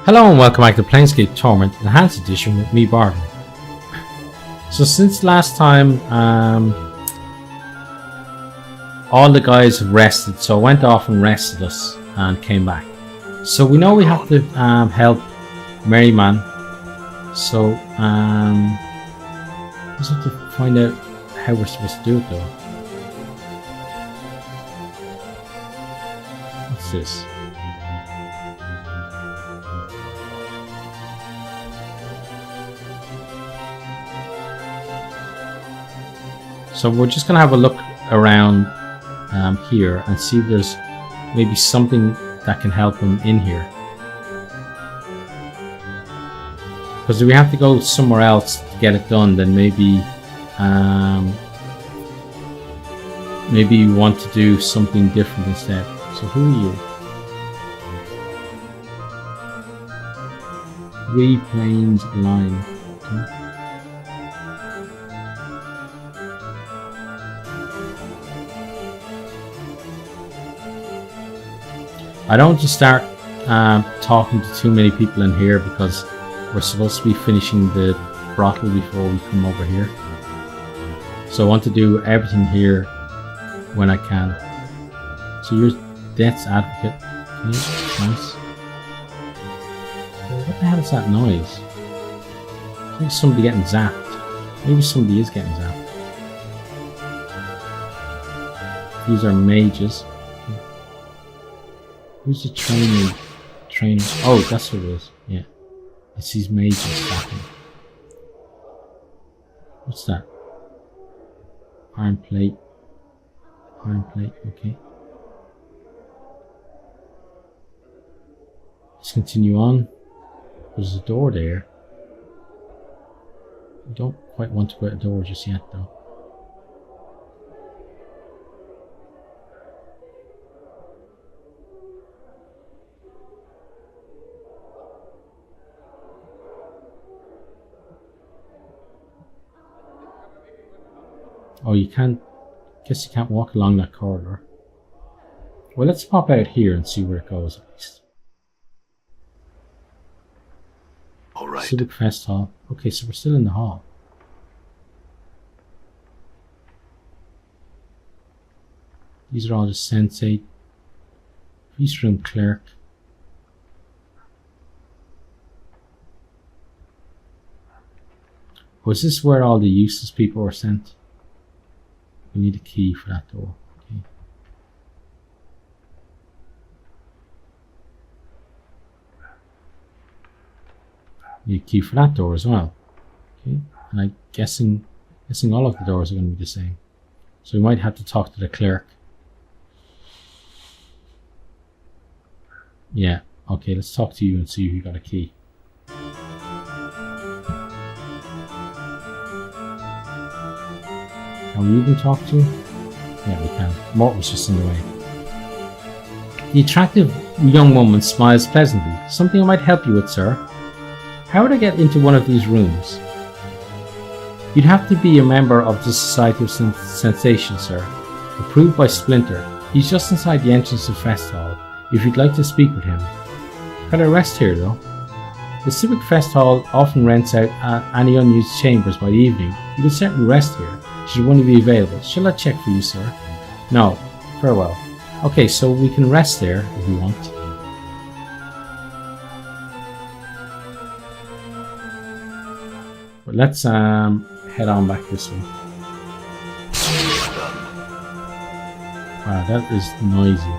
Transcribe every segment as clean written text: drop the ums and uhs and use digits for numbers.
Hello and welcome back to Planescape Torment Enhanced Edition with me, Bardon. So since last time, all the guys have rested, so I went off and rested us and came back. So we know we have to help Merryman. So we just have to find out how we're supposed to do it though. What's this? So we're just going to have a look around here and see if there's maybe something that can help him in here. Because if we have to go somewhere else to get it done, then maybe maybe you want to do something different instead. So who are you? 3 planes line. Okay. I don't want to start talking to too many people in here because we're supposed to be finishing the throttle before we come over here. So I want to do everything here when I can. So you're Death's Advocate. Okay, nice. What the hell is that noise? I think somebody getting zapped. Maybe somebody is getting zapped. These are mages. Who's the trainer? Oh, that's what it is. Yeah. It's these mages attacking. What's that? Iron plate. Iron plate, okay. Let's continue on. There's a door there. I don't quite want to go out the door just yet though. Oh, you can't. Guess you can't walk along that corridor. Well, let's pop out here and see where it goes at least. All right. Civic Fest Hall. Okay, so we're still in the hall. These are all just Sensei. Feast Room Clerk. Was this where all the useless people were sent? We need a key for that door. Okay. Need a key for that door as well. Okay. And I'm guessing all of the doors are going to be the same. So we might have to talk to the clerk. Yeah. Okay, let's talk to you and see if you got a key. Can we even talk to you? Yeah, we can. Mort was just in the way. The attractive young woman smiles pleasantly. Something I might help you with, sir. How would I get into one of these rooms? You'd have to be a member of the Society of Sensation, sir. Approved by Splinter. He's just inside the entrance to Fest Hall, if you'd like to speak with him. Could I rest here, though? The Civic Fest Hall often rents out any unused chambers by the evening. You could certainly rest here, should one be available. Shall I check for you, sir? No. Farewell. Okay, so we can rest there if we want. But let's head on back this way. Wow, that is noisy.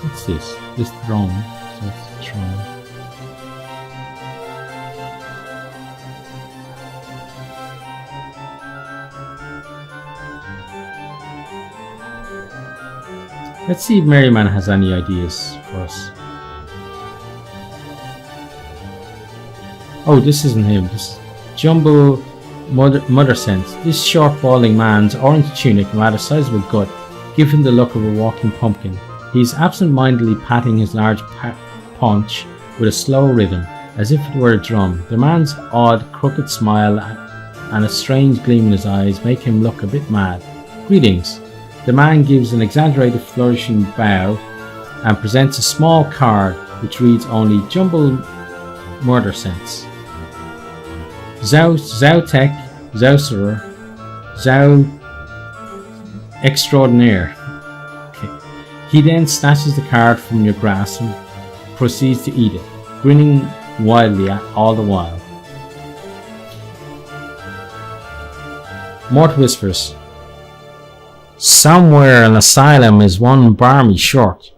What's this? This throne. So it's the throne. Let's see if Merryman has any ideas for us. Oh, this isn't him. This is Jumbo Mother Sense. This short, balding man's orange tunic and rather sizable gut give him the look of a walking pumpkin. He is absent-mindedly patting his large paunch with a slow rhythm, as if it were a drum. The man's odd, crooked smile and a strange gleam in his eyes make him look a bit mad. Greetings. The man gives an exaggerated flourishing bow and presents a small card which reads only Jumble Murder Sense. Zautek, Zaucerer, Zau Extraordinaire. Okay. He then snatches the card from your grasp and proceeds to eat it, grinning wildly all the while. Mort whispers, somewhere an asylum is one barmy short.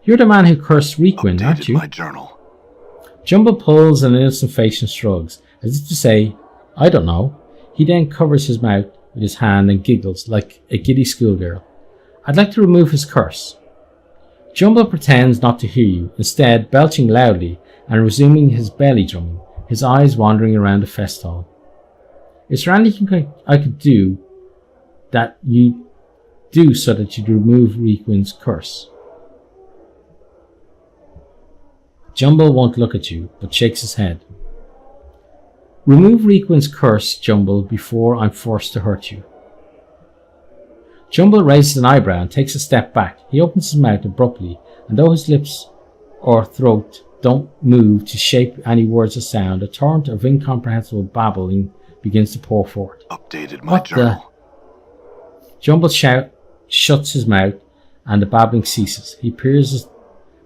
You're the man who cursed Requin, aren't you? My journal. Jumble pulls an innocent face and shrugs, as if to say, I don't know. He then covers his mouth with his hand and giggles like a giddy schoolgirl. I'd like to remove his curse. Jumble pretends not to hear you, instead belching loudly and resuming his belly drumming, his eyes wandering around the fest hall. Is there anything I could do that you do so that you'd remove Requin's curse? Jumble won't look at you, but shakes his head. Remove Requin's curse, Jumble, before I'm forced to hurt you. Jumble raises an eyebrow and takes a step back. He opens his mouth abruptly, and though his lips or throat don't move to shape any words or sound, a torrent of incomprehensible babbling begins to pour forth. Updated my journal. Jumble shuts his mouth, and the babbling ceases. He peers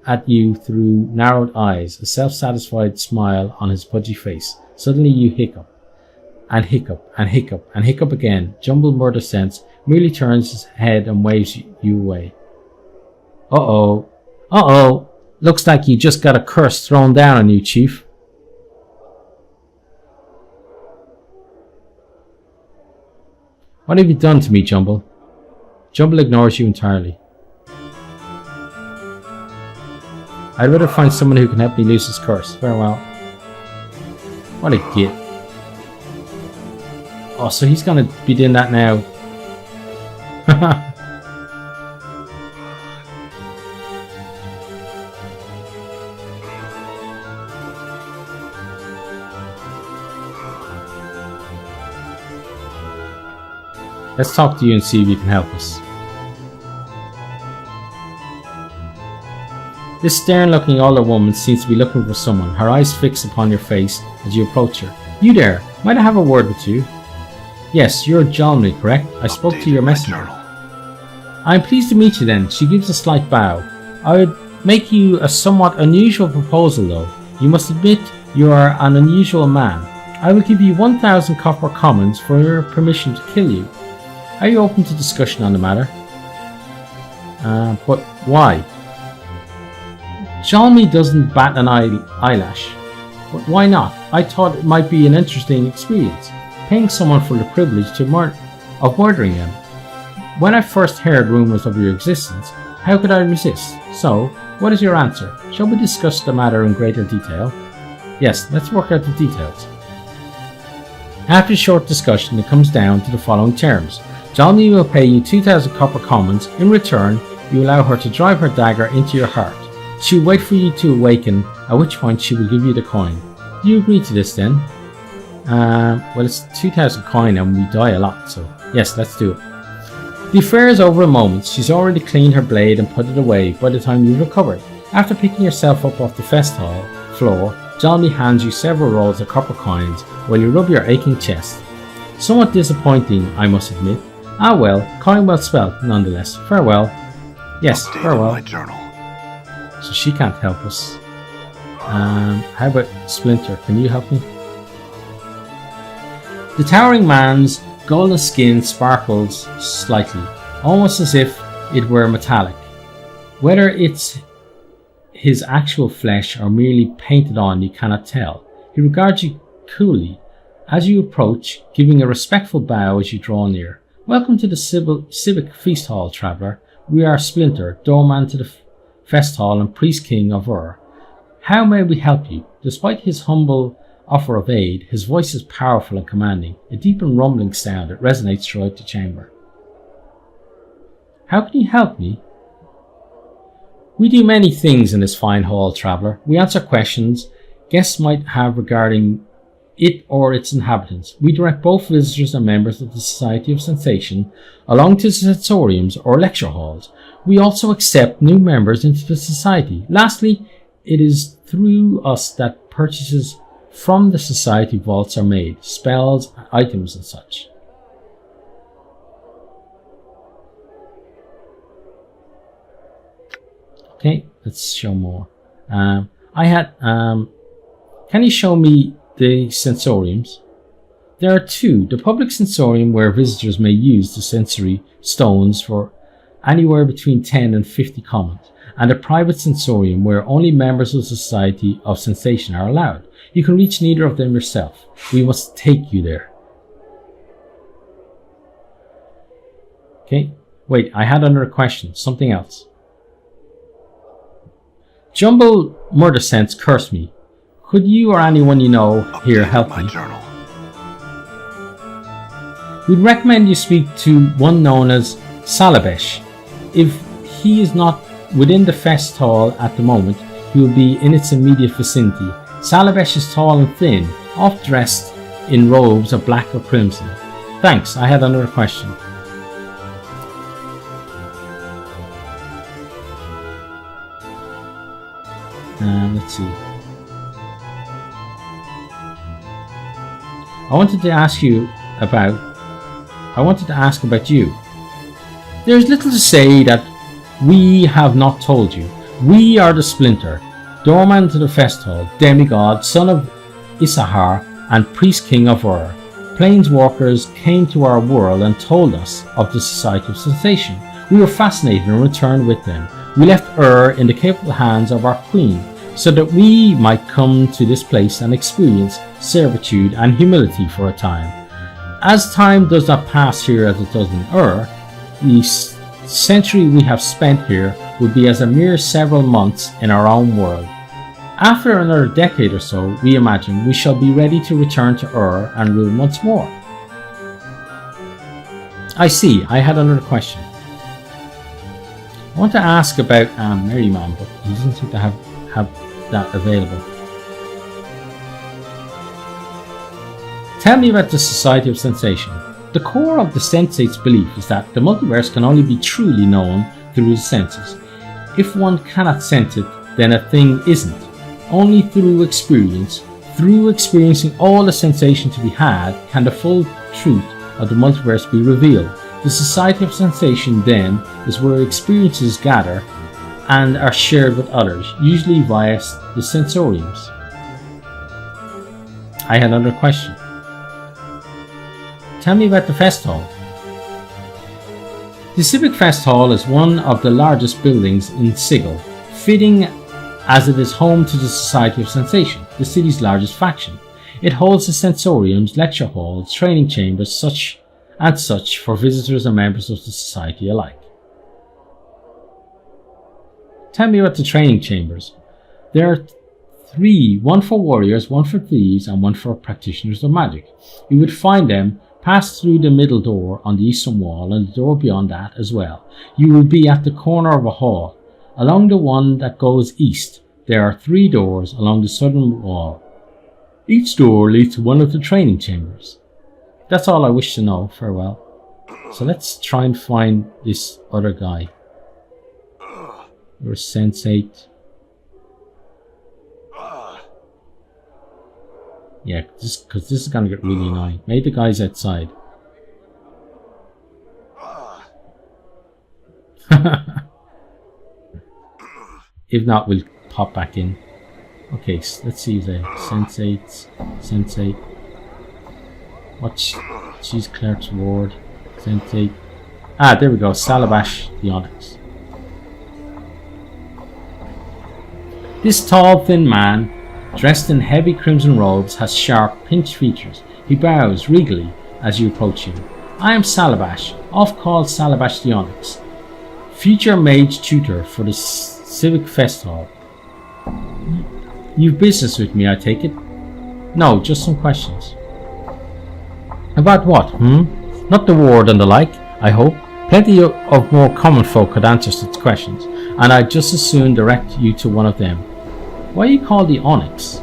at you through narrowed eyes, a self-satisfied smile on his pudgy face. Suddenly you hiccup, and hiccup, and hiccup, and hiccup again. Jumble Murder Sense merely turns his head and waves you away. Uh-oh. Uh-oh. Looks like you just got a curse thrown down on you, Chief. What have you done to me, Jumble? Jumble ignores you entirely. I'd rather find someone who can help me lose his curse. Farewell. What a git. Oh, so he's gonna be doing that now. Let's talk to you and see if you can help us. This stern-looking older woman seems to be looking for someone, her eyes fixed upon your face as you approach her. You there, might I have a word with you? Yes, you're Jalmy, correct? I spoke to your messenger. I'm pleased to meet you then. She gives a slight bow. I would make you a somewhat unusual proposal though. You must admit you are an unusual man. I will give you 1,000 copper commons for your permission to kill you. Are you open to discussion on the matter? But why? Jalmy doesn't bat an eyelash. But why not? I thought it might be an interesting experience, paying someone for the privilege of murdering them. When I first heard rumours of your existence, how could I resist? So, what is your answer? Shall we discuss the matter in greater detail? Yes, let's work out the details. After a short discussion, it comes down to the following terms. Jalmy will pay you 2,000 copper commons. In return, you allow her to drive her dagger into your heart. She will wait for you to awaken, at which point she will give you the coin. Do you agree to this then? Well, it's 2,000 coin and we die a lot, so yes, let's do it. The affair is over in moments. She's already cleaned her blade and put it away by the time you recovered. After picking yourself up off the fest hall floor, Jalmy hands you several rolls of copper coins while you rub your aching chest. Somewhat disappointing, I must admit. Ah well, coin well spelt nonetheless. Farewell. Yes, farewell. My journal. So she can't help us. How about Splinter? Can you help me? The towering man's golden skin sparkles slightly, almost as if it were metallic. Whether it's his actual flesh or merely painted on, you cannot tell. He regards you coolly as you approach, giving a respectful bow as you draw near. Welcome to the Civic Feast Hall, traveller. We are Splinter, doorman to the Fest Hall and Priest King of Ur. How may we help you? Despite his humble offer of aid, his voice is powerful and commanding, a deep and rumbling sound that resonates throughout the chamber. How can you help me? We do many things in this fine hall, traveller. We answer questions guests might have regarding it or its inhabitants. We direct both visitors and members of the Society of Sensation along to sensoriums or lecture halls. We also accept new members into the Society. Lastly, it is through us that purchases from the Society vaults are made, spells, items and such. Okay, let's show more. Can you show me the sensoriums? There are two. The public sensorium, where visitors may use the sensory stones for anywhere between 10 and 50 commons, and a private sensorium where only members of the Society of Sensation are allowed. You can reach neither of them yourself. We must take you there. Okay, wait, I had another question, something else. Jumble Murder Sense cursed me. Could you or anyone you know here help me? Journal. We'd recommend you speak to one known as Salabesh. If he is not within the fest hall at the moment, he will be in its immediate vicinity. Salabesh is tall and thin, oft dressed in robes of black or crimson. Thanks, I had another question. Let's see. I wanted to ask about you. There's little to say that we have not told you. We are the Splinter, doorman to the fest hall, demigod, son of Isahar, and priest king of Ur. Planeswalkers came to our world and told us of the Society of Sensation. We were fascinated and returned with them. We left Ur in the capable hands of our queen, so that we might come to this place and experience servitude and humility for a time. As time does not pass here as it does in Ur, the century we have spent here would be as a mere several months in our own world. After another decade or so, we imagine we shall be ready to return to Ur and rule once more. I see, I had another question. I want to ask about Merryman, but he doesn't seem to have that available. Tell me about the Society of Sensation. The core of the Sensate's belief is that the multiverse can only be truly known through the senses. If one cannot sense it, then a thing isn't. Only through experience, through experiencing all the sensation to be had, can the full truth of the multiverse be revealed. The Society of Sensation, then, is where experiences gather and are shared with others, usually via the sensoriums. I had another question. Tell me about the Fest Hall. The Civic Fest Hall is one of the largest buildings in Sigil, fitting as it is home to the Society of Sensation, the city's largest faction. It holds the sensoriums, lecture halls, training chambers, such for visitors and members of the Society alike. Tell me about the training chambers. There are three, one for warriors, one for thieves, and one for practitioners of magic. You would find them pass through the middle door on the eastern wall and the door beyond that as well. You will be at the corner of a hall. Along the one that goes east, there are three doors along the southern wall. Each door leads to one of the training chambers. That's all I wish to know. Farewell. So let's try and find this other guy. Your sensate. Yeah, because this is going to get really annoying. Maybe the guy's outside. If not, we'll pop back in. Okay, so let's see there. Sensate. What's she's Clerk's Ward. Sensate. Ah, there we go. Salabash the Onyx. This tall, thin man, dressed in heavy crimson robes, has sharp, pinched features. He bows regally as you approach him. I am Salabash, oft called Salabash the Onyx, future mage tutor for the Civic Fest Hall. You've business with me, I take it? No, just some questions. About what, Not the ward and the like, I hope. Plenty of more common folk could answer such questions, and I'd just as soon direct you to one of them. Why are you called the Onyx?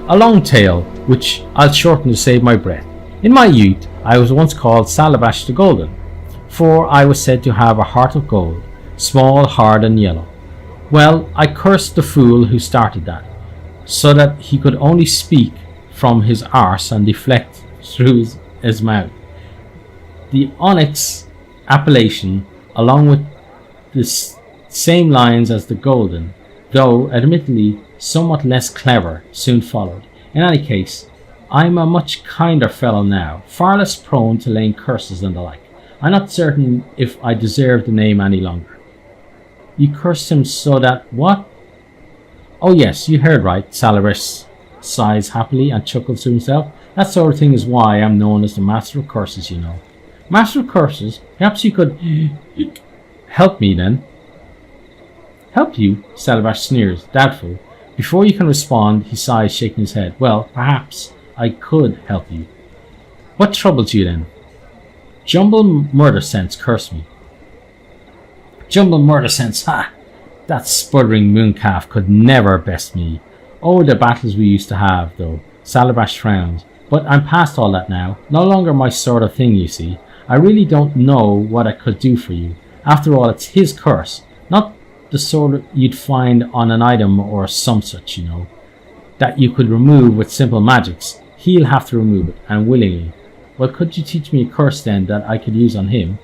A long tale. which I'll shorten to save my breath. In my youth, I was once called Salabash the Golden, for I was said to have a heart of gold, small, hard and yellow. Well, I cursed the fool who started that, so that he could only speak from his arse and deflect through his mouth. The onyx appellation, along with the same lines as the golden, though admittedly somewhat less clever, soon followed. In any case, I'm a much kinder fellow now, far less prone to laying curses and the like. I'm not certain if I deserve the name any longer. You cursed him so that what? Oh yes, you heard right, Salaris sighs happily and chuckles to himself. That sort of thing is why I'm known as the Master of Curses, you know. Master of Curses? Perhaps you could help me then? Help you? Salabash sneers, doubtful. Before you can respond, he sighs, shaking his head. Well, perhaps I could help you. What troubles you then? Jumble Murder Sense cursed me. Jumble Murder Sense, ha! That sputtering mooncalf could never best me. Oh, the battles we used to have, though. Salabash frowns. But I'm past all that now. No longer my sort of thing, you see. I really don't know what I could do for you. After all, it's his curse. Not the sort you'd find on an item or some such, you know, that you could remove with simple magics. He'll have to remove it, and willingly. Well, could you teach me a curse then that I could use on him?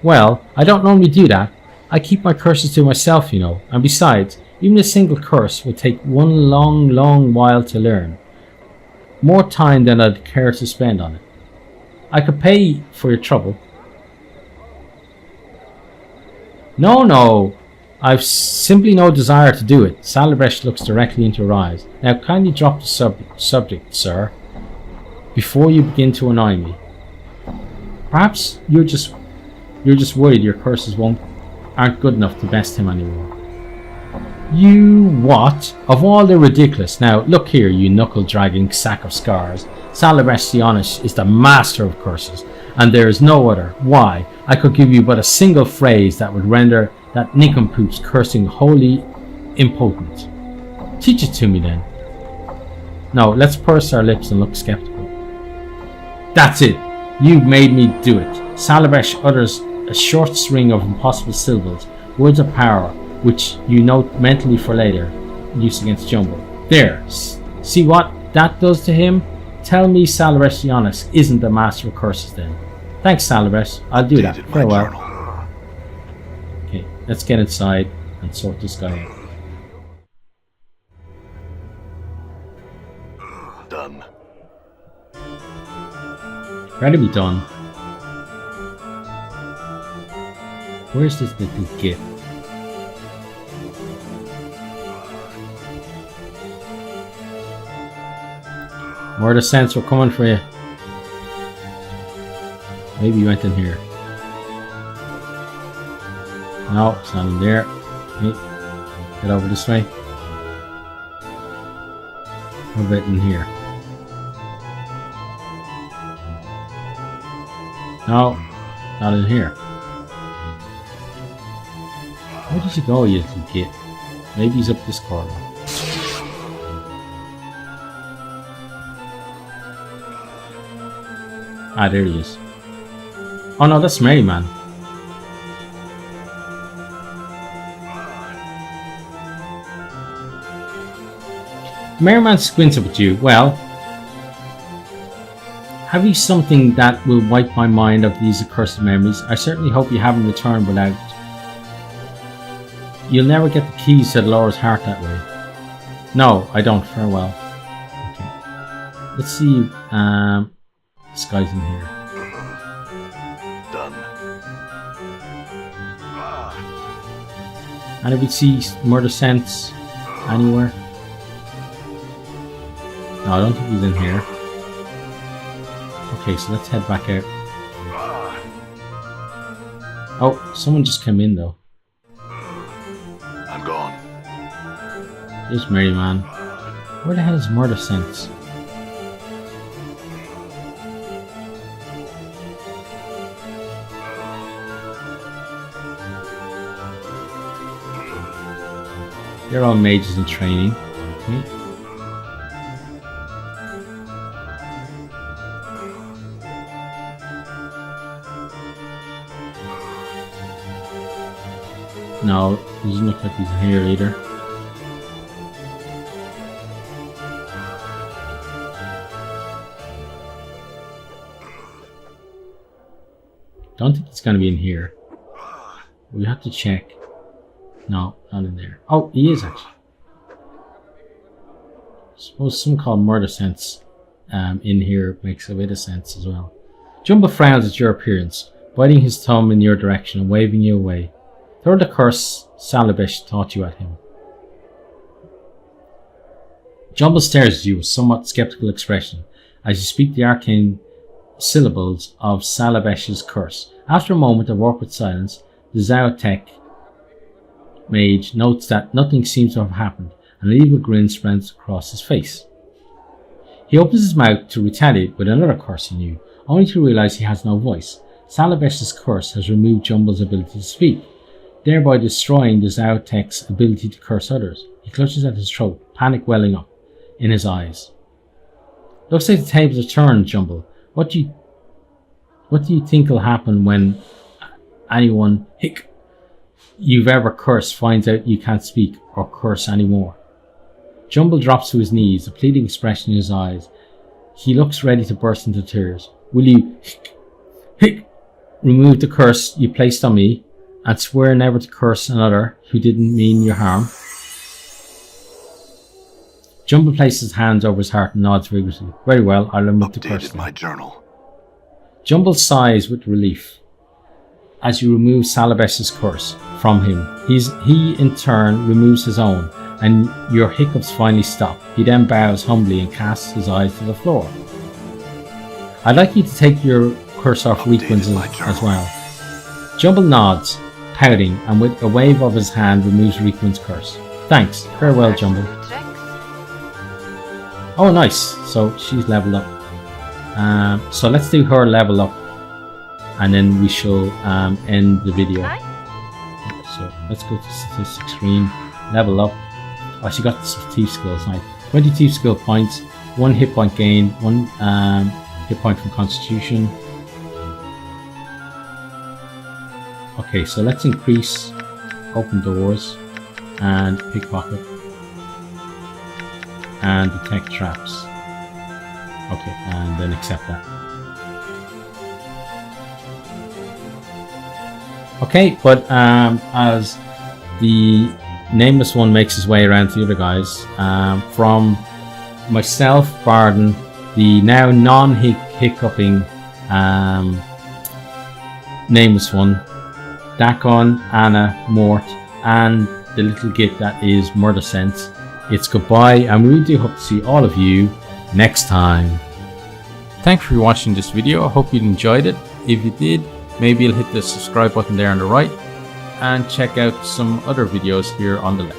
Well, I don't normally do that. I keep my curses to myself, you know, and besides, even a single curse would take one long while to learn. More time than I'd care to spend on it. I could pay for your trouble. No, I've simply no desire to do it. Salabash looks directly into her eyes. Now kindly drop the subject, sir, before you begin to annoy me. Perhaps you're just worried your curses aren't good enough to best him anymore. You what? Of all the ridiculous. Now look here, you knuckle-dragging sack of scars. Salabash the Honest is the master of curses, and there is no other. Why, I could give you but a single phrase that would render that nincompoop's cursing wholly impotent. Teach it to me then. No, let's purse our lips and look skeptical. That's it. You made me do it. Salabash utters a short string of impossible syllables, words of power, which you note mentally for later use against Jumbo. There. See what that does to him? Tell me Salabash the Honest isn't the master of curses then. Thanks, Salabash. I'll do that. Farewell. Okay, let's get inside and sort this guy out. Done. Ready to be done. Where's this little git? Murder Sense, we're coming for you. Maybe you went in here. No, it's not in there. Okay. Get over this way. What about in here? No, not in here. Where did you go, you little git? Maybe he's up this corner. Ah, there he is. Oh no, that's Merryman. Merryman squints up at you. Well, have you something that will wipe my mind of these accursed memories? I certainly hope you haven't returned without it. You'll never get the keys to the Laura's heart that way. No, I don't. Farewell. Okay. Let's see. This guy's in here. Done. And if we see Murder Sense anywhere? No, I don't think he's in here. Okay, so let's head back out. Oh, someone just came in though. I'm gone. There's Merryman. Where the hell is Murder Sense? They're all mages in training. Okay. No, he doesn't look like he's in here either. Don't think it's going to be in here. We have to check. No, not in there. Oh, he is actually. I suppose some called murder sense in here makes a bit of sense as well. Jumbo frowns at your appearance, biting his thumb in your direction and waving you away. Throw the curse Salabesh taught you at him. Jumbo stares at you with a somewhat skeptical expression as you speak the arcane syllables of Salabesh's curse. After a moment of awkward silence, the Zaotek mage notes that nothing seems to have happened, and an evil grin spreads across his face. He opens his mouth to retaliate with another curse he knew, only to realize he has no voice. Salabesh's curse has removed Jumbo's ability to speak, thereby destroying the Zaotek's ability to curse others. He clutches at his throat, panic welling up in his eyes. Looks like the tables are turned, Jumbo. What do you think will happen when anyone you've ever cursed finds out you can't speak or curse anymore? Jumbo drops to his knees, a pleading expression in his eyes. He looks ready to burst into tears. Will you remove the curse you placed on me and swear never to curse another who didn't mean you harm? Jumbo places his hands over his heart and nods vigorously. Very well, I'll remove the curse. Updated my journal. Jumbo sighs with relief as you remove Salabesh's curse from him. He in turn removes his own, and your hiccups finally stop. He then bows humbly and casts his eyes to the floor. I'd like you to take your curse off Requins as well. Jumbo nods, pouting, and with a wave of his hand removes Requin's curse. Thanks. Farewell, Jumbo. Oh, nice. So she's leveled up. So let's do her level up, and then we shall end the video. So let's go to statistics screen. Level up. Oh, she got some thief skills. Nice. 20 thief skill points. 1 hit point gain. 1 hit point from Constitution. Okay, so let's increase open doors and pickpocket and detect traps. Okay, and then accept that. Okay, but as the nameless one makes his way around to the other guys, from myself, Bardon, the now non-hiccuping nameless one, Dakon, Anna, Mort, and the little git that is Murder Sense, it's goodbye, and we really do hope to see all of you next time. Thanks for watching this video. I hope you enjoyed it. If you did, maybe you'll hit the subscribe button there on the right and check out some other videos here on the left.